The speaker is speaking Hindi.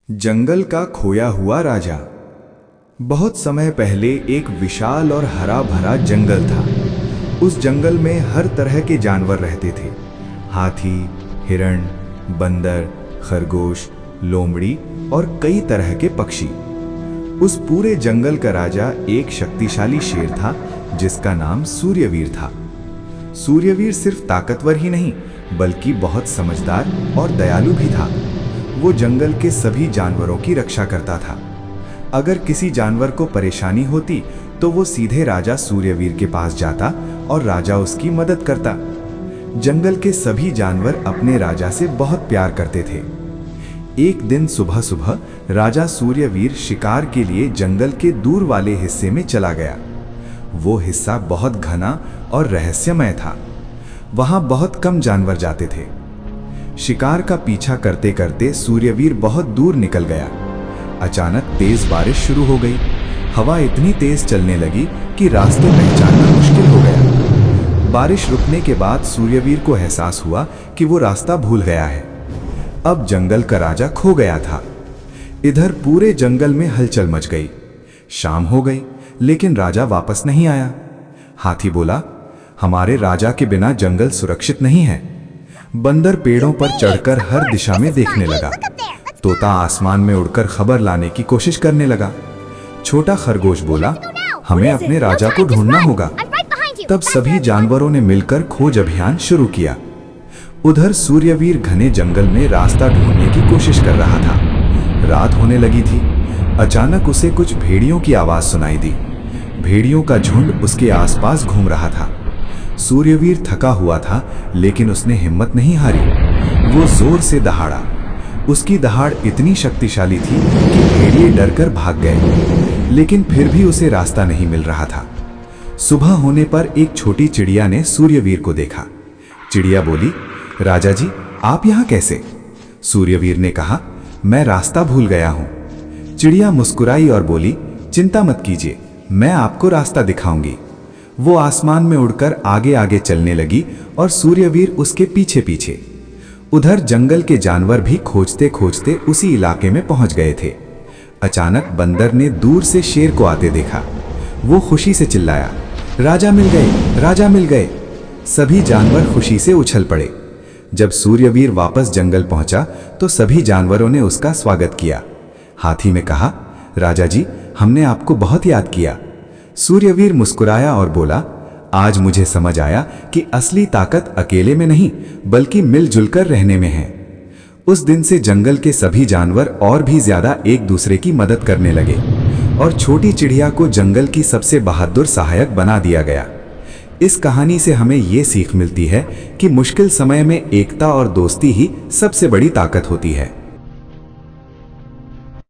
जंगल का खोया हुआ राजा। बहुत समय पहले एक विशाल और हरा भरा जंगल था। उस जंगल में हर तरह के जानवर रहते थे। हाथी, हिरण, बंदर, खरगोश, लोमड़ी और कई तरह के पक्षी। उस पूरे जंगल का राजा एक शक्तिशाली शेर था जिसका नाम सूर्यवीर था। सूर्यवीर सिर्फ ताकतवर ही नहीं बल्कि बहुत समझदार और दयालु भी था। वो जंगल के सभी जानवरों की रक्षा करता था। अगर किसी जानवर को परेशानी होती तो वो सीधे राजा सूर्यवीर के पास जाता और राजा उसकी मदद करता। जंगल के सभी जानवर अपने राजा से बहुत प्यार करते थे। एक दिन सुबह सुबह राजा सूर्यवीर शिकार के लिए जंगल के दूर वाले हिस्से में चला गया। वो हिस्सा बहुत घना और रहस्यमय था। वहां बहुत कम जानवर जाते थे। शिकार का पीछा करते करते सूर्यवीर बहुत दूर निकल गया। अचानक तेज बारिश शुरू हो गई। हवा इतनी तेज चलने लगी कि रास्ते पहचानना मुश्किल हो गया। बारिश रुकने के बाद सूर्यवीर को एहसास हुआ कि वो रास्ता भूल गया है। अब जंगल का राजा खो गया था। इधर पूरे जंगल में हलचल मच गई। शाम हो गई लेकिन राजा वापस नहीं आया। हाथी बोला, हमारे राजा के बिना जंगल सुरक्षित नहीं है। बंदर पेड़ों पर चढ़कर हर दिशा में देखने लगा। तोता आसमान में उड़कर खबर लाने की कोशिश करने लगा। छोटा खरगोश बोला, हमें अपने राजा को ढूंढना होगा। तब सभी जानवरों ने मिलकर खोज अभियान शुरू किया। उधर सूर्यवीर घने जंगल में रास्ता ढूंढने की कोशिश कर रहा था। रात होने लगी थी। अचानक उसे कुछ भेड़ियों की आवाज सुनाई दी। भेड़ियों का झुंड उसके आसपास घूम रहा था। सूर्यवीर थका हुआ था लेकिन उसने हिम्मत नहीं हारी। वो जोर से दहाड़ा। उसकी दहाड़ इतनी शक्तिशाली थी कि भेड़िए डरकर भाग गए, लेकिन फिर भी उसे रास्ता नहीं मिल रहा था। सुबह होने पर एक छोटी चिड़िया ने सूर्यवीर को देखा। चिड़िया बोली, राजा जी, आप यहाँ कैसे? सूर्यवीर ने कहा, मैं रास्ता भूल गया हूँ। चिड़िया मुस्कुराई और बोली, चिंता मत कीजिए, मैं आपको रास्ता दिखाऊंगी। वो आसमान में उड़कर आगे आगे चलने लगी और सूर्यवीर उसके पीछे पीछे। उधर जंगल के जानवर भी खोजते खोजते उसी इलाके में पहुंच गए थे। अचानक बंदर ने दूर से शेर को आते देखा। वो खुशी से चिल्लाया, राजा मिल गए, राजा मिल गए। सभी जानवर खुशी से उछल पड़े। जब सूर्यवीर वापस जंगल पहुंचा तो सभी जानवरों ने उसका स्वागत किया। हाथी ने कहा, राजा जी, हमने आपको बहुत याद किया। सूर्यवीर मुस्कुराया और बोला, आज मुझे समझ आया कि असली ताकत अकेले में नहीं बल्कि मिलजुल कर रहने में है। उस दिन से जंगल के सभी जानवर और भी ज्यादा एक दूसरे की मदद करने लगे और छोटी चिड़िया को जंगल की सबसे बहादुर सहायक बना दिया गया। इस कहानी से हमें ये सीख मिलती है कि मुश्किल समय में एकता और दोस्ती ही सबसे बड़ी ताकत होती है।